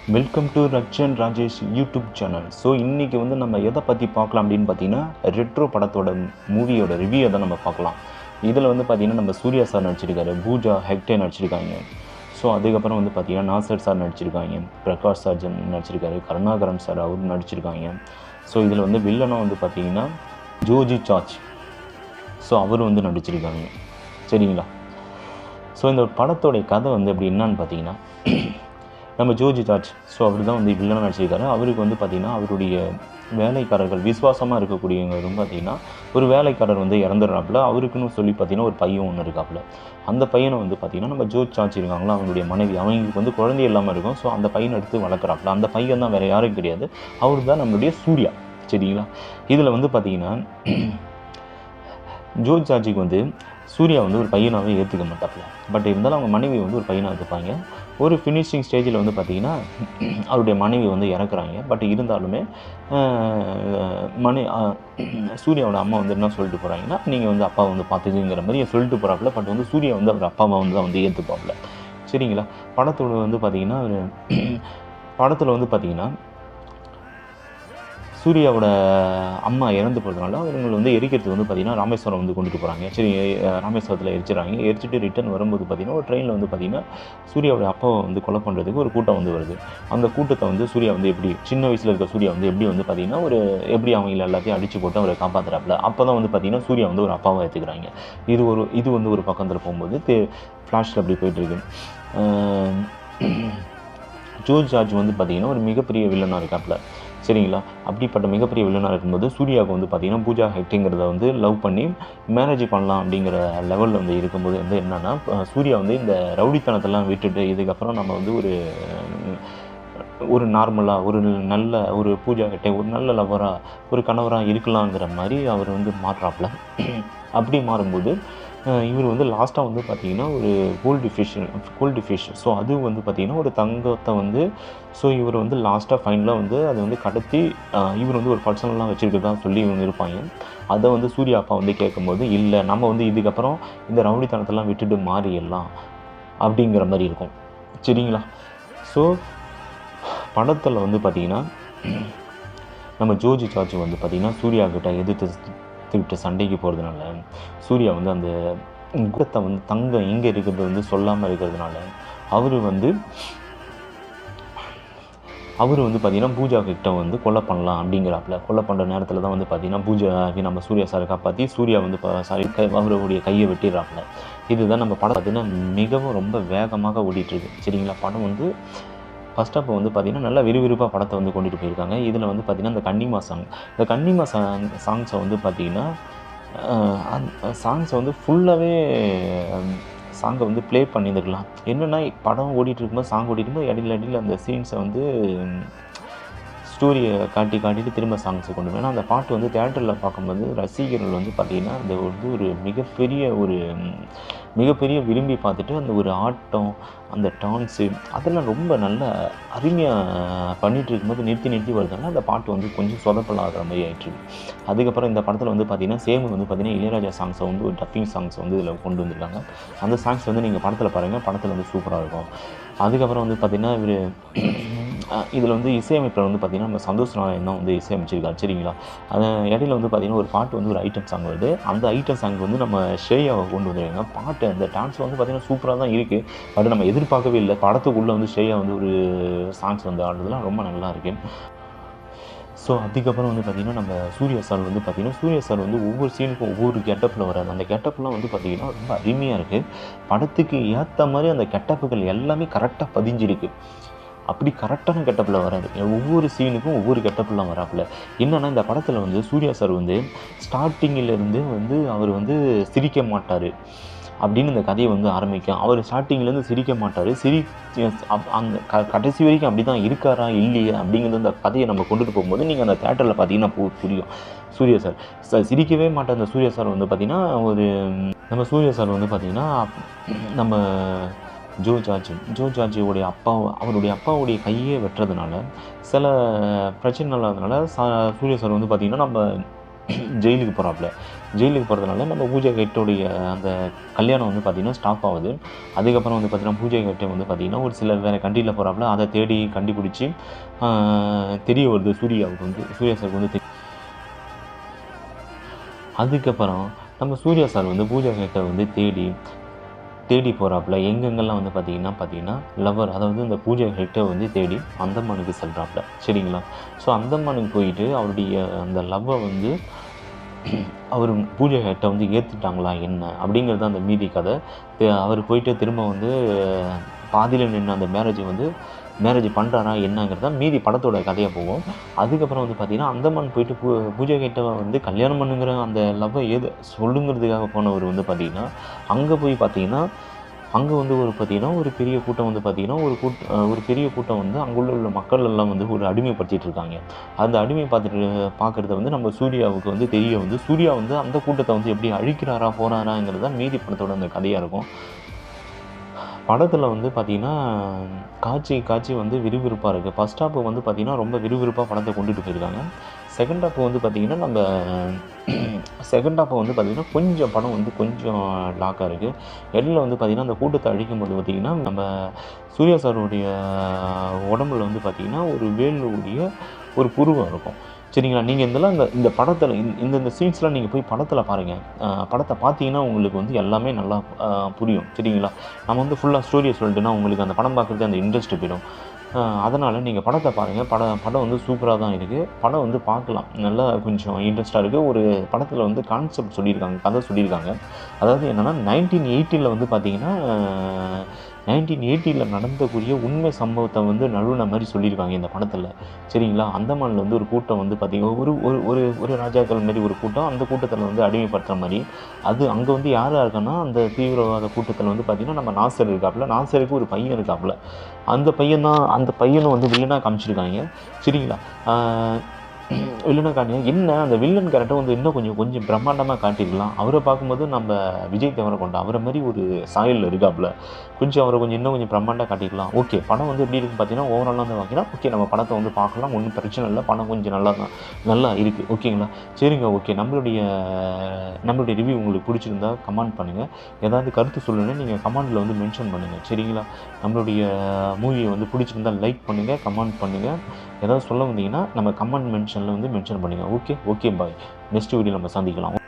Welcome to Rakshan Rajesh YouTube channel. So இன்றைக்கி வந்து நம்ம எதை பற்றி பார்க்கலாம் அப்படின்னு பார்த்தீங்கன்னா, ரெட்ரோ படத்தோட மூவியோட ரிவ்யூ தான் நம்ம பார்க்கலாம். இதில் வந்து பார்த்திங்கன்னா நம்ம சூர்யா சார் நடிச்சிருக்காரு, பூஜா ஹெக்டே நடிச்சிருக்காங்க. ஸோ அதுக்கப்புறம் வந்து பார்த்திங்கன்னா நாசர் சார் நடிச்சிருக்காங்க, பிரகாஷ் ராஜ் நடிச்சிருக்காரு, கருணாகரன் சார் அவர் நடிச்சிருக்காங்க. ஸோ இதில் வந்து வில்லனாக வந்து பார்த்திங்கன்னா ஜோஜி சார்ஜ், ஸோ அவர் வந்து நடிச்சிருக்காங்க. சரிங்களா? ஸோ இந்த படத்தோடைய கதை வந்து எப்படி என்னான்னு பார்த்தீங்கன்னா, நம்ம ஜோஜி சார்ஜ், ஸோ அவர் தான் வந்து வில்லனாக நடிச்சிருக்காரு. அவருக்கு வந்து பார்த்திங்கன்னா அவருடைய வேலைக்காரர்கள் விசுவாசமாக இருக்கக்கூடியவங்க வந்து பார்த்திங்கன்னா ஒரு வேலைக்காரர் வந்து இறந்துடுறாப்புல. அவருக்குன்னு சொல்லி பார்த்திங்கன்னா ஒரு பையன் ஒன்று இருக்காப்புல. அந்த பையனை வந்து பார்த்திங்கன்னா நம்ம ஜோஜி சார்ஜ் இருக்காங்களா, அவங்களுடைய மனைவி, அவங்களுக்கு வந்து குழந்தை இல்லாமல் இருக்கும். ஸோ அந்த பையனை எடுத்து வளர்க்குறாப்புல. அந்த பையன் தான் வேறு யாரும் கிடையாது, அவர் தான் நம்மளுடைய சூர்யா. சரிங்களா? இதில் வந்து பார்த்திங்கன்னா ஜோஜி சார்ஜுக்கு வந்து சூர்யா வந்து ஒரு பையனாகவே ஏற்றுக்க மாட்டாப்புல. பட் இருந்தாலும் அவங்க மனைவி வந்து ஒரு பையனாக எடுத்துப்பாங்க. ஒரு ஃபினிஷிங் ஸ்டேஜில் வந்து பார்த்திங்கன்னா அவருடைய மனைவி வந்து இறக்குறாங்க. பட் இருந்தாலுமே சூர்யாவோட அம்மா வந்து என்ன சொல்லிட்டு போகிறாங்கன்னா, நீங்கள் வந்து அப்பா வந்து பார்த்துக்குங்கிற மாதிரி சொல்லிட்டு போகிறாப்புல. பட் வந்து சூர்யா வந்து அவர் அப்பாவை வந்து தான் வந்து ஏற்றுப்பாப்புல. சரிங்களா? படத்தோட வந்து பார்த்திங்கன்னா படத்தில் வந்து பார்த்திங்கன்னா சூர்யாவோட அம்மா இறந்து போகிறதுனால அவங்களை வந்து எரிக்கிறதுக்கு வந்து பார்த்திங்கன்னா ராமேஸ்வரம் வந்து கொண்டுட்டு போகிறாங்க. சரி, ராமேஸ்வரத்தில் எரிச்சிடறாங்க. எரிச்சிட்டு ரிட்டன் வரும்போது பார்த்திங்கன்னா ஒரு ட்ரெயினில் வந்து பார்த்திங்கன்னா சூர்யாவோட அப்பாவை வந்து கொலை பண்ணுறதுக்கு ஒரு கூட்டம் வந்து வருது. அந்த கூட்டத்தை வந்து சூர்யா வந்து எப்படி சின்ன வயசில் இருக்க சூர்யா வந்து எப்படி வந்து பார்த்திங்கன்னா எப்படி அவங்கள எல்லாத்தையும் அடித்து போட்டு அவரை காப்பாற்றுறாப்புல. அப்போ தான் வந்து பார்த்திங்கன்னா சூர்யா வந்து ஒரு அப்பாவை ஏற்றுக்கிறாங்க. இது வந்து ஒரு பக்கத்தில் போகும்போது ஃப்ளாஷில் அப்படி போயிட்டுருக்கு. ஜோஜி சார்ஜ் வந்து பார்த்திங்கன்னா ஒரு மிகப்பெரிய வில்லனாக இருக்காப்புல. சரிங்களா? அப்படிப்பட்ட மிகப்பெரிய வில்லனாக இருக்கும்போது சூர்யாவுக்கு வந்து பார்த்திங்கன்னா பூஜா ஹெக்டேங்கிறத வந்து லவ் பண்ணி மேரேஜ் பண்ணலாம் அப்படிங்கிற லெவலில் வந்து இருக்கும்போது வந்து என்னென்னா, சூர்யா வந்து இந்த ரவுடித்தனத்தெல்லாம் விட்டுட்டு இதுக்கப்புறம் நம்ம வந்து ஒரு நார்மலாக ஒரு பூஜா ஹெக்டே ஒரு நல்ல லவராக ஒரு கணவராக இருக்கலாங்கிற மாதிரி அவர் வந்து மாறுறாப்புல. அப்படி மாறும்போது இவர் வந்து லாஸ்ட்டாக வந்து பார்த்திங்கன்னா ஒரு கோல்டு ஃபிஷ் ஸோ அது வந்து பார்த்திங்கன்னா ஒரு தங்கத்தை வந்து ஸோ இவர் வந்து லாஸ்ட்டாக ஃபைனலாக வந்து அதை வந்து கடத்தி இவர் வந்து ஒரு பர்சனலாக வச்சுருக்கிறதா சொல்லி இவங்க இருப்பாங்க. அதை வந்து சூர்யா அப்பா வந்து கேட்கும்போது, இல்லை நம்ம வந்து இதுக்கப்புறம் இந்த ரவுடித்தனத்தெல்லாம் விட்டுட்டு மாறிடலாம் அப்படிங்கிற மாதிரி இருக்கும். சரிங்களா? ஸோ படத்தில் வந்து பார்த்திங்கன்னா நம்ம ஜோஜி சார்ஜ் வந்து பார்த்திங்கன்னா சூர்யா கிட்ட எதிர்த்து சண்டைக்கு போகிறதுனால சூர்யா வந்து அந்த குடத்தை வந்து தங்கம் எங்கே இருக்கிறது வந்து சொல்லாமல் இருக்கிறதுனால அவர் வந்து பார்த்திங்கன்னா பூஜா கிட்ட வந்து கொலை பண்ணலாம் அப்படிங்கிறாப்புல. கொலை பண்ணுற நேரத்தில் தான் வந்து பார்த்திங்கன்னா பூஜாவை நம்ம சூர்யா சாரை காப்பாற்றி சூர்யா வந்து அவருடைய கையை வெட்டிடுறாப்புல. இதுதான் நம்ம படம் பார்த்திங்கன்னா மிகவும் ரொம்ப வேகமாக ஓடிட்டுருக்கு. சரிங்களா? படம் வந்து ஃபஸ்ட் ஆஃப் வந்து பார்த்திங்கன்னா நல்லா விறுவிறுப்பாக படத்தை வந்து கொண்டுட்டு போயிருக்காங்க. இதில் வந்து பார்த்திங்கன்னா இந்த கன்னிமா சாங்ஸை வந்து பார்த்திங்கன்னா சாங்ஸை வந்து ஃபுல்லாகவே சாங்கை வந்து ப்ளே பண்ணியிருந்துக்கலாம். என்னென்னா படம் ஓடிட்டு இருக்கும்போது சாங் ஓடிட்டு இருக்கும்போது இடையில அந்த சீன்ஸை வந்து ஸ்டோரியை காட்டிட்டு திரும்ப சாங்ஸை கொண்டு போய் அந்த பாட்டு வந்து தேட்டரில் பார்க்கும்போது ரசிகர்கள் வந்து பார்த்திங்கன்னா அது வந்து ஒரு மிகப்பெரிய விரும்பி பார்த்துட்டு அந்த ஒரு ஆட்டம், அந்த டான்ஸு அதெல்லாம் ரொம்ப நல்ல அருமையாக பண்ணிகிட்டு இருக்கும்போது நிறுத்தி வருதுனால அந்த பாட்டு வந்து கொஞ்சம் சொதப்பலாகிற மாதிரி ஆகிட்டுருக்கு. அதுக்கப்புறம் இந்த படத்தில் வந்து பார்த்திங்கன்னா சேம் வந்து பார்த்திங்கன்னா இளையராஜா சாங்ஸை வந்து ஒரு டப்பிங் சாங்ஸை வந்து இதில் கொண்டு வந்திருக்காங்க. அந்த சாங்ஸ் வந்து நீங்கள் படத்தில் பாருங்கள், படத்தில் வந்து சூப்பராக இருக்கும். அதுக்கப்புறம் வந்து பார்த்திங்கன்னா இதில் வந்து இசையமைப்பில் வந்து பார்த்திங்கன்னா நம்ம சந்தோஷ் நாராயணன் தான் வந்து இசையமைச்சிருக்காரு. சரிங்களா? அது இடையில வந்து பார்த்திங்கன்னா ஒரு பாட்டு வந்து ஒரு ஐட்டம் சாங் வருது. அந்த ஐட்டம் சாங் வந்து நம்ம ஸ்ரேயாவை கொண்டு வந்துருக்காங்க. பாட்டு அந்த டான்ஸ் வந்து பார்த்திங்கன்னா சூப்பராக தான் இருக்குது. பட் நம்ம எதிர்பார்க்கவே இல்லை. படத்துக்குள்ளே வந்து ஸ்ரேயா வந்து ஒரு சாங்ஸ் வந்து ஆடுறதுலாம் ரொம்ப நல்லா இருக்குது. ஸோ அதுக்கப்புறம் வந்து பார்த்திங்கன்னா நம்ம சூர்யா சார் வந்து ஒவ்வொரு சீனுக்கும் ஒவ்வொரு கெட்டப்பில் வராது. அந்த கெட்டப்லாம் வந்து பார்த்திங்கன்னா ரொம்ப அருமையாக இருக்குது. படத்துக்கு ஏற்ற மாதிரி அந்த கெட்டப்புகள் எல்லாமே கரெக்டாக பதிஞ்சிருக்கு. அப்படி கரெக்டான கெட்டப்பில் வராது. ஒவ்வொரு சீனுக்கும் ஒவ்வொரு கெட்டப்லாம் வராப்புல. என்னென்னா இந்த படத்தில் வந்து சூர்யா சார் வந்து ஸ்டார்டிங்கிலேருந்து வந்து அவர் வந்து சிரிக்க மாட்டார் அப்படின்னு இந்த கதையை வந்து ஆரம்பிக்கும். அவர் ஸ்டார்டிங்லேருந்து சிரிக்க மாட்டார். அந்த கடைசி வரைக்கும் அப்படி தான் இருக்காரா இல்லையா அப்படிங்கிறது அந்த கதையை நம்ம கொண்டுட்டு போகும்போது நீங்கள் அந்த தேட்டரில் பார்த்தீங்கன்னா புரியும். சூர்யா சார் சிரிக்கவே மாட்டார். அந்த சூர்யா சார் வந்து பார்த்திங்கன்னா நம்ம சூர்யா சார் வந்து பார்த்திங்கன்னா நம்ம ஜோஜாஜியோடைய அவருடைய அப்பாவுடைய கையே வெட்டுறதுனால சில பிரச்சனை இல்லாததுனால சூர்யா சார் வந்து பார்த்திங்கன்னா நம்ம ஜெயிலுக்கு போகிறாப்புல. ஜெயிலுக்கு போகிறதுனால நம்ம பூஜா ஹெக்டோடைய அந்த கல்யாணம் வந்து பார்த்திங்கன்னா ஸ்டாப் ஆகுது. அதுக்கப்புறம் வந்து பார்த்திங்கன்னா பூஜா ஹெக்டே வந்து பார்த்திங்கன்னா ஒரு சில வேறு கண்ட்ரியில் போகிறாப்புல, அதை தேடி கண்டுபிடிச்சி தெரிய வருது சூர்யாவுக்கு வந்து, சூர்யா சாருக்கு வந்து அதுக்கப்புறம் நம்ம சூர்யா சார் வந்து பூஜா ஹெக்டை வந்து தேடி போகிறாப்புல. எங்கெங்கெல்லாம் வந்து பார்த்திங்கன்னா லவ்வர், அதாவது இந்த பூஜா ஹெக்டை வந்து தேடி அந்தமானுக்கு செல்கிறாப்புல. சரிங்களா? ஸோ அந்தமானுக்கு போயிட்டு அவருடைய அந்த லவ்வை வந்து அவர் பூஜா ஹெக்டை வந்து ஏற்றுட்டாங்களா என்ன அப்படிங்கிறது அந்த மீதி கதை. அவர் போயிட்டு திரும்ப வந்து பாதியில் நின்று அந்த மேரேஜ் பண்ணுறாரா என்னங்கிறது தான் மீதி படத்தோட கதையாக போகும். அதுக்கப்புறம் வந்து பார்த்திங்கன்னா அந்தமான் போயிட்டு பூஜா ஹெக்டை வந்து கல்யாணம் பண்ணுங்கிற அந்த லவ்வை சொல்லுங்கிறதுக்காக போனவர் வந்து பார்த்திங்கன்னா அங்கே போய் பார்த்திங்கன்னா அங்கே வந்து ஒரு பெரிய கூட்டம் வந்து பார்த்திங்கன்னா ஒரு பெரிய கூட்டம் வந்து அங்குள்ள மக்கள் எல்லாம் வந்து ஒரு அடிமைப்படுத்திட்டு இருக்காங்க. அந்த அடிமை பார்க்குறத வந்து நம்ம சூர்யாவுக்கு வந்து சூர்யா வந்து அந்த கூட்டத்தை வந்து எப்படி அழிக்கிறாரா போகிறாராங்கிறது தான் மீதி படத்தோட அந்த கதையாக இருக்கும். படத்தில் வந்து பார்த்திங்கன்னா காட்சி வந்து விறுவிறுப்பாக இருக்குது. ஃபஸ்ட் ஹாஃப் வந்து பார்த்திங்கன்னா ரொம்ப விறுவிறுப்பாக படத்தை கொண்டுட்டு போயிருக்காங்க. செகண்ட் ஹாஃப் வந்து பார்த்திங்கன்னா கொஞ்சம் படம் வந்து கொஞ்சம் லாக்காக இருக்குது. இடையில வந்து பார்த்திங்கன்னா அந்த கூட்டத்தை அழிக்கும்போது பார்த்திங்கன்னா நம்ம சூர்யா சாருடைய உடம்புல வந்து பார்த்திங்கன்னா ஒரு வேலுடைய ஒரு புருவம் இருக்கும். சரிங்களா? நீங்கள் இந்த படத்தில் இந்த சீன்ஸ்லாம் நீங்கள் போய் படத்தில் பாருங்கள். படத்தை பார்த்தீங்கன்னா உங்களுக்கு வந்து எல்லாமே நல்லா புரியும். சரிங்களா? நம்ம வந்து ஃபுல்லாக ஸ்டோரியை சொல்லிட்டுனா உங்களுக்கு அந்த படம் பார்க்குறது அந்த இன்ட்ரெஸ்ட் போயிடும். அதனால் நீங்கள் படத்தை பாருங்கள். படம் வந்து சூப்பராக தான் இருக்குது. படம் வந்து பார்க்கலாம், நல்லா கொஞ்சம் இன்ட்ரெஸ்ட்டாக இருக்குது. ஒரு படத்தில் வந்து கான்செப்ட் சொல்லியிருக்காங்க, கதை சொல்லியிருக்காங்க. அதாவது என்னென்னா 1980 வந்து பார்த்திங்கன்னா 1980 நடந்தக்கூடிய உண்மை சம்பவத்தை வந்து நழுவின மாதிரி சொல்லியிருக்காங்க இந்த படத்தில். சரிங்களா? அந்தமானில் வந்து ஒரு கூட்டம் வந்து பார்த்திங்கன்னா ஒரு ராஜாக்கள் மாரி ஒரு கூட்டம், அந்த கூட்டத்தில் வந்து அடிமைப்படுத்துகிற மாதிரி. அங்கே வந்து யாராக இருக்கான்னா அந்த தீவிரவாத கூட்டத்தில் வந்து பார்த்திங்கன்னா நம்ம நாசர் இருக்காப்புல, நாசருக்கு ஒரு பையன் இருக்காப்புல. அந்த பையனும் வந்து வில்லனாக காமிச்சிருக்காங்க. சரிங்களா? வில்லனாக காட்டினா என்ன அந்த வில்லன் கேரக்டர் வந்து இன்னும் கொஞ்சம் பிரம்மாண்டமாக காட்டியிருக்கலாம். அவரை பார்க்கும்போது நம்ம விஜய் தேவரகொண்டா அவரை மாதிரி ஒரு சாயலில் இருக்காப்புல. அவரை இன்னும் கொஞ்சம் பிரம்மாண்டமாக காட்டியிருக்கலாம். ஓகே, படம் வந்து எப்படி இருக்குன்னு பார்த்தீங்கன்னா ஓவராலாக வந்து பார்த்திங்கன்னா ஓகே, நம்ம படத்தை வந்து பார்க்கலாம், ஒன்றும் பிரச்சனை இல்லை. படம் கொஞ்சம் நல்லா இருக்குது. ஓகேங்களா? சரிங்க, ஓகே. நம்மளுடைய ரிவ்யூ உங்களுக்கு பிடிச்சிருந்தா கமெண்ட் பண்ணுங்கள். ஏதாவது கருத்து சொல்லணும்னா நீங்கள் கமெண்டில் வந்து மென்ஷன் பண்ணுங்கள். சரிங்களா? நம்மளுடைய மூவியை வந்து பிடிச்சிருந்தால் லைக் பண்ணுங்கள், கமெண்ட் பண்ணுங்கள். ஏதாவது சொல்ல வந்தீங்கன்னா நம்ம கமெண்ட் மென்ஷனில் வந்து மென்ஷன் பண்ணுங்கள். Okay bye. நெக்ஸ்ட் வீடியோ நம்ம சந்திக்கலாம்.